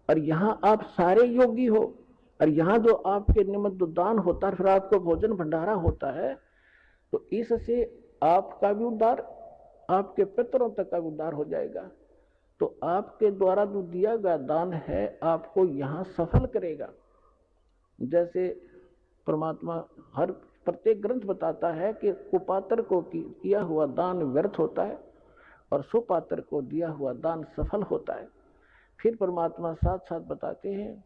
और यहाँ आप सारे योगी हो, और यहाँ जो आपके निमित्त दान होता है, फिर आपको भोजन भंडारा होता है, तो इससे आपका भी उद्धार, आपके पितरों तक का उद्धार हो जाएगा। तो आपके द्वारा जो दिया गया दान है आपको यहाँ सफल करेगा। जैसे परमात्मा हर प्रत्येक ग्रंथ बताता है कि कुपात्र को किया हुआ दान व्यर्थ होता है और सुपात्र को दिया हुआ दान सफल होता है। फिर परमात्मा साथ साथ बताते हैं,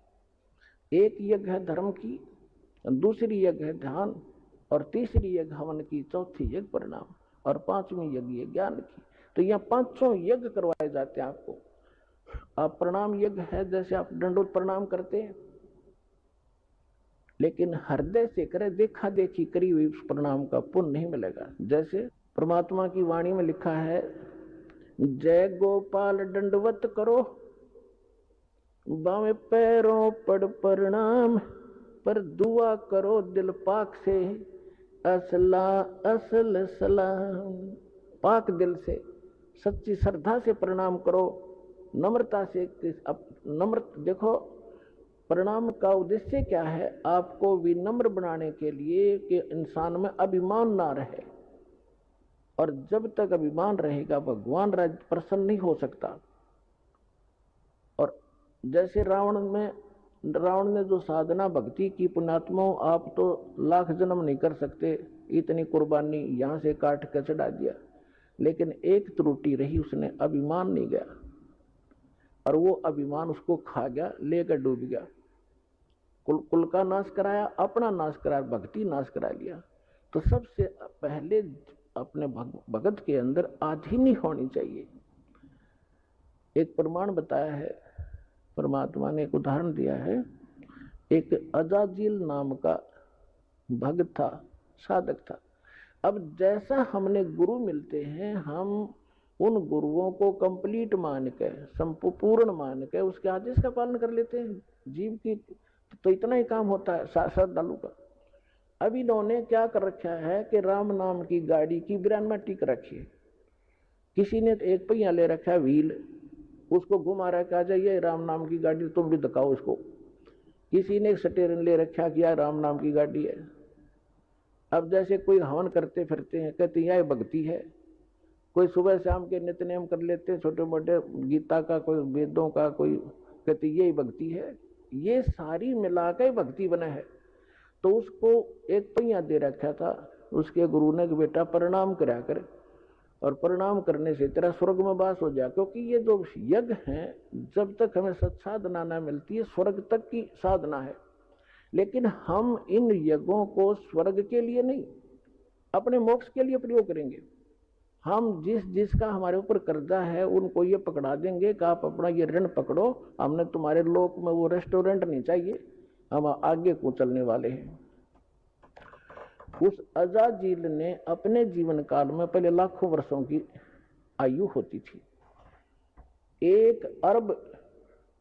एक यज्ञ है धर्म की, दूसरी यज्ञ है ध्यान, और तीसरी यज्ञ हवन की, चौथी यज्ञ परिणाम, और पांचवी यज्ञ ज्ञान की। तो यहाँ पांचों यज्ञ करवाए जाते हैं आपको। आप प्रणाम यज्ञ है, जैसे आप दंडोत प्रणाम करते हैं, लेकिन हृदय से करे, देखा देखी करी हुई उस प्रणाम का पुण्य नहीं मिलेगा। जैसे परमात्मा की वाणी में लिखा है, जय गोपाल दंडवत करो, बावें पैरों पड़ प्रणाम, पर दुआ करो दिल पाक से, असला असल सलाम। पाक दिल से सच्ची श्रद्धा से प्रणाम करो, नम्रता से। नम्र देखो, प्रणाम का उद्देश्य क्या है? आपको विनम्र बनाने के लिए कि इंसान में अभिमान ना रहे, और जब तक अभिमान रहेगा भगवान प्रसन्न नहीं हो सकता। और जैसे रावण ने जो साधना भक्ति की, पुण्यात्मा आप तो लाख जन्म नहीं कर सकते, इतनी कुर्बानी यहां से काट के चढ़ा दिया, लेकिन एक त्रुटि रही, उसने अभिमान नहीं गया, और वो अभिमान उसको खा गया, लेकर डूब गया। कुल का नाश कराया, अपना नाश कराया, भक्ति नाश करा लिया। तो सबसे पहले अपने भगत के अंदर आधीनी होनी चाहिए। एक प्रमाण बताया है परमात्मा ने, एक उदाहरण दिया है। एक अजाजिल नाम का भक्त था, साधक था। अब जैसा हमने गुरु मिलते हैं, हम उन गुरुओं को कंप्लीट मान के, संपूर्ण मान के उसके आदेश का पालन कर लेते हैं। जीव की तो इतना ही काम होता है श्रद्धालु का। अब इन्होंने क्या कर रखा है कि राम नाम की गाड़ी की ब्रेन में टिक रखी है। किसी ने एक पहिया ले रखा है व्हील, उसको घुमा रखा है, ये राम नाम की गाड़ी, तुम भी दिखाओ इसको। किसी ने स्टीयरिंग ले रखा किया, राम नाम की गाड़ी है। अब जैसे कोई हवन करते फिरते हैं, कहते यह भक्ति है। कोई सुबह शाम के नित्य कर लेते छोटे मोटे, गीता का, कोई वेदों का, कोई कहते यही भक्ति है। ये सारी मिलाकर भक्ति बना है। तो उसको एक पहिया दे रखा था, उसके गुरु ने कि बेटा प्रणाम करा कर, और प्रणाम करने से तेरा स्वर्ग में वास हो जाए। क्योंकि ये जो यज्ञ हैं, जब तक हमें सत्साधना न मिलती है, स्वर्ग तक की साधना है। लेकिन हम इन यज्ञों को स्वर्ग के लिए नहीं, अपने मोक्ष के लिए प्रयोग करेंगे। हम जिसका हमारे ऊपर कर्जा है, उनको ये पकड़ा देंगे कि आप अपना ये ऋण पकड़ो, हमने तुम्हारे लोक में वो रेस्टोरेंट नहीं चाहिए, हम आगे को चलने वाले हैं। उस अजाजिल ने अपने जीवन काल में, पहले लाखों वर्षों की आयु होती थी, 1 अरब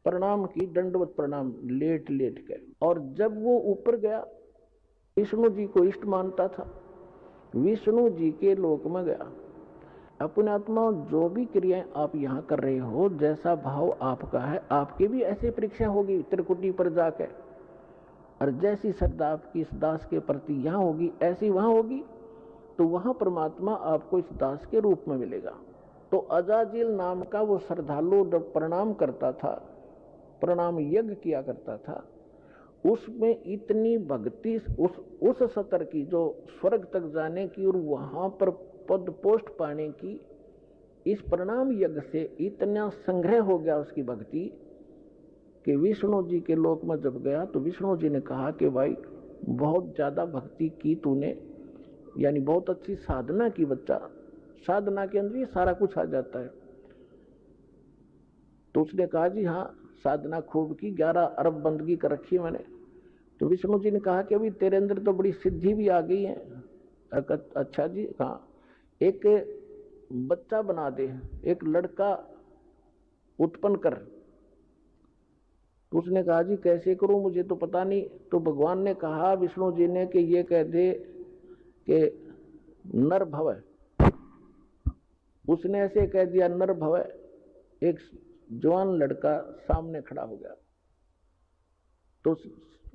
प्रणाम की, दंडवत प्रणाम लेट लेट के। और जब वो ऊपर गया, विष्णु जी को इष्ट मानता था, विष्णु जी के लोक में गया। अपने आत्मा जो भी क्रियाएं आप यहाँ कर रहे हो, जैसा भाव आपका है, आपकी भी ऐसी परीक्षा होगी त्रिकुटी पर जाकर, और जैसी श्रद्धा आपकी इस दास के प्रति यहाँ होगी, ऐसी वहां होगी। तो वहां परमात्मा आपको इस दास के रूप में मिलेगा। तो अजाजिल नाम का वो श्रद्धालु जब प्रणाम करता था, प्रणाम यज्ञ किया करता था, उसमें इतनी भक्ति, उस सतर की जो स्वर्ग तक जाने की और वहां पर पद पोस्ट पाने की, इस प्रणाम यज्ञ से इतना संग्रह हो गया उसकी भक्ति कि विष्णु जी के लोक में जब गया तो विष्णु जी ने कहा कि भाई बहुत ज्यादा भक्ति की तूने, यानी बहुत अच्छी साधना की बच्चा, साधना के अंदर ही सारा कुछ आ जाता है। तो उसने कहा जी हाँ, साधना खूब की, 11 अरब बंदगी कर रखी है मैंने। तो विष्णु जी ने कहा कि अभी तेरे अंदर तो बड़ी सिद्धि भी आ गई है। अच्छा जी, कहा एक बच्चा बना दे, एक लड़का उत्पन्न कर। तो उसने कहा जी कैसे करूं, मुझे तो पता नहीं। तो भगवान ने कहा विष्णु जी ने कि ये कह दे कि नर भव। उसने ऐसे कह दिया नर भव। एक जवान लड़का सामने खड़ा हो गया, तो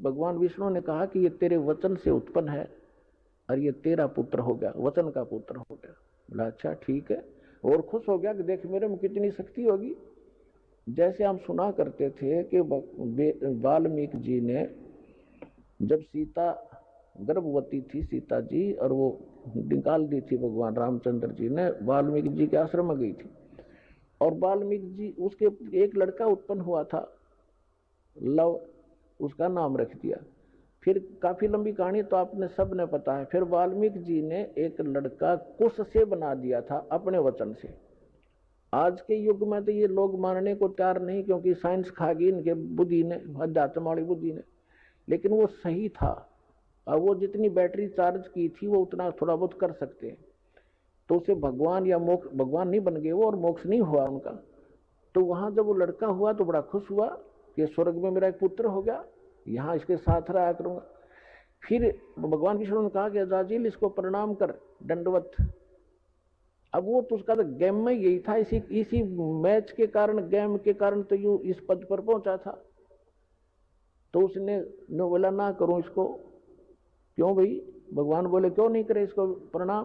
भगवान विष्णु ने कहा कि ये तेरे वचन से उत्पन्न है और ये तेरा पुत्र हो गया, वचन का पुत्र हो गया। बोला अच्छा ठीक है, और खुश हो गया कि देख मेरे में कितनी शक्ति होगी। जैसे हम सुना करते थे कि वाल्मीकि जी ने जब सीता गर्भवती थी सीता जी, और वो निकाल दी थी भगवान रामचंद्र जी ने, वाल्मीकि जी के आश्रम में गई थी, और वाल्मीकि जी उसके एक लड़का उत्पन्न हुआ था, लव, उसका नाम रख दिया। फिर काफी लंबी कहानी तो आपने सब ने पता है। फिर वाल्मीकि जी ने एक लड़का कुश से बना दिया था अपने वचन से। आज के युग में तो ये लोग मानने को तैयार नहीं, क्योंकि साइंस खा गई इनके बुद्धि ने, अध्यात्म वाली बुद्धि ने, लेकिन वो सही था। और वो जितनी बैटरी चार्ज की थी वो उतना थोड़ा बहुत कर सकते हैं। तो उसे भगवान या मोक्ष, भगवान नहीं बन गए वो और मोक्ष नहीं हुआ उनका। तो वहां जब वो लड़का हुआ तो बड़ा खुश हुआ कि स्वर्ग में मेरा एक पुत्र हो गया, यहाँ इसके साथ रहा करूंगा। फिर भगवान विष्णु ने कहा कि अजाजिल इसको प्रणाम कर, दंडवत। अब वो तो उसका तो गेम में यही था, इसी मैच के कारण, गेम के कारण तो यूं इस पद पर पहुंचा था। तो उसने बोला ना करूं इसको। क्यों भाई? भगवान बोले क्यों नहीं करे इसको प्रणाम?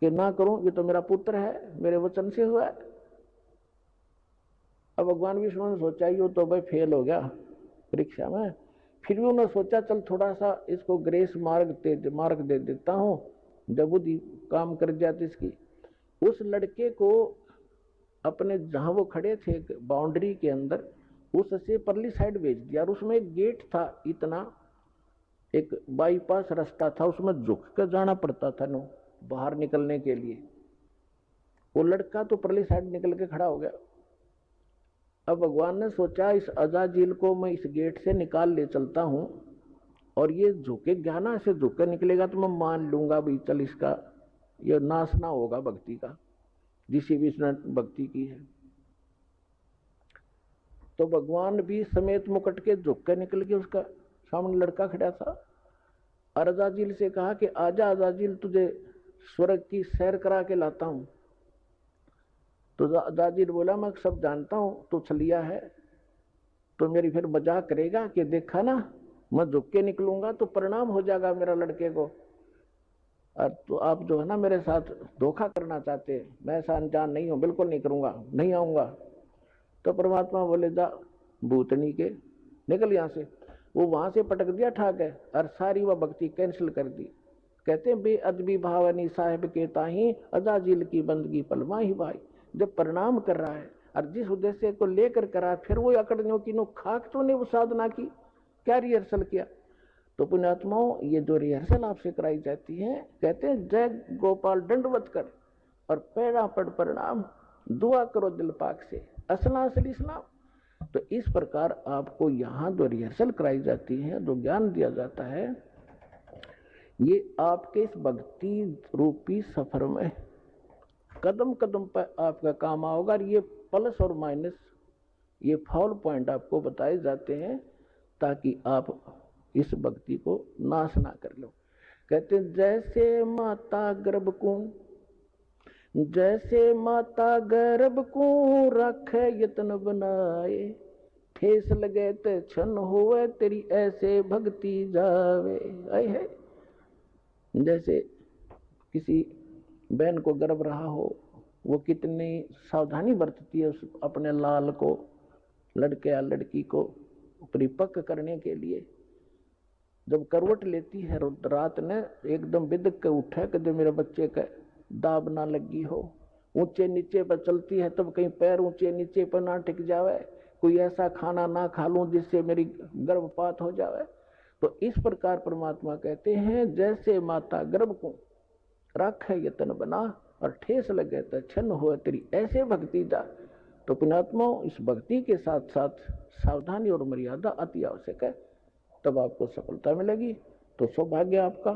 कि ना करूं, ये तो मेरा पुत्र है, मेरे वचन से हुआ है। अब भगवान विष्णु ने सोचा ये तो भाई फेल हो गया परीक्षा में। फिर भी उन्होंने सोचा चल थोड़ा सा इसको ग्रेस मार्ग दे देता हूं, जब बुद्धि काम कर जाती इसकी। उस लड़के को अपने जहां वो खड़े थे बाउंड्री के अंदर, उससे परली साइड भेज दिया। और उसमें एक गेट था, इतना एक बाईपास रास्ता था, उसमें झुक कर जाना पड़ता था नो बाहर निकलने के लिए। वो लड़का तो परली साइड निकल के खड़ा हो गया। अब भगवान ने सोचा इस अजाजिल को मैं इस गेट से निकाल ले चलता हूं, और ये झुके ज्ञाना से झुक कर निकलेगा तो मैं मान लूंगा भाई चल इसका ये नाश ना होगा भक्ति का, जिसे भी इसने भक्ति की है। तो भगवान भी समेत मुकट के झुक कर निकल के, उसका सामने लड़का खड़ा था। अजाजिल से कहा कि आजा अजाजिल, तुझे स्वर्ग की सैर करा के लाता हूं। तो अजाजिल बोला मैं सब जानता हूं, तू छलिया है, तो मेरी फिर मजाक करेगा कि देखा ना मैं झुक के निकलूंगा तो परिणाम हो जाएगा मेरा लड़के को, और तो आप जो है ना मेरे साथ धोखा करना चाहते हैं। मैं ऐसा अनजान नहीं हूं, बिल्कुल नहीं करूंगा, नहीं आऊंगा। तो परमात्मा बोले जा भूतनी के निकल यहां से। वो वहां से पटक दिया ठाक है, और सारी वह भक्ति कैंसिल कर दी। कहते हैं बेअदबी भावनी साहिब के ताही अजाजिल की बंदगी पलमा ही भाई। जब परिणाम कर रहा है और जिस उद्देश्य को लेकर करा, फिर वो अकड़नियों की नो खाक तो ने वो साधना की, क्या रिहर्सल किया। तो पुण्यात्माओं ये जो रिहर्सल आपसे कराई जाती है, कहते हैं जय गोपाल दंडवत कर और पैरा पड़ प्रणाम, दुआ करो दिल पाक से असला असली इस्लाम। तो इस प्रकार आपको यहाँ जो रिहर्सल कराई जाती है, जो ज्ञान दिया जाता है, ये आपके इस भक्ति रूपी सफर में कदम कदम पर आपका काम आओगा। और ये प्लस और माइनस, ये फॉल पॉइंट आपको बताए जाते हैं ताकि आप इस भक्ति को नाश ना कर लो। कहते हैं जैसे माता गर्भकुंड, जैसे माता गर्भकुंड रखे यत्न बनाए, ठेस लगे ते छन होवे तेरी ऐसे भक्ति जावे। आई है जैसे किसी बहन को गर्भ रहा हो, वो कितनी सावधानी बरतती है उस अपने लाल को, लड़के या लड़की को परिपक्व करने के लिए। जब करवट लेती है रात ने एकदम बिदक के उठे कि जो मेरे बच्चे का दाब ना लगी हो, ऊंचे नीचे पर चलती है तब कहीं पैर ऊंचे नीचे पर ना टिक जावे, कोई ऐसा खाना ना खा लूं जिससे मेरी गर्भपात हो जावे। तो इस प्रकार परमात्मा कहते हैं जैसे माता गर्भ को राखे यतन बना और ठेस लगे तो छन्न हो तेरी ऐसे भक्ति जा। तो पुण्यात्मा इस भक्ति के साथ साथ सावधानी और मर्यादा अति आवश्यक है, तब आपको सफलता मिलेगी। तो सौभाग्य आपका,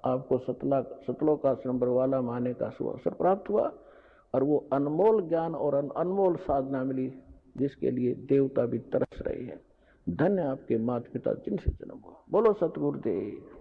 आपको सतलोकाश्रम बरवाला माने का अवसर प्राप्त हुआ और वो अनमोल ज्ञान और अनमोल साधना मिली जिसके लिए देवता भी तरस रहे हैं। धन्य आपके माता पिता जिनसे जन्म हुआ। बोलो सतगुरुदेव।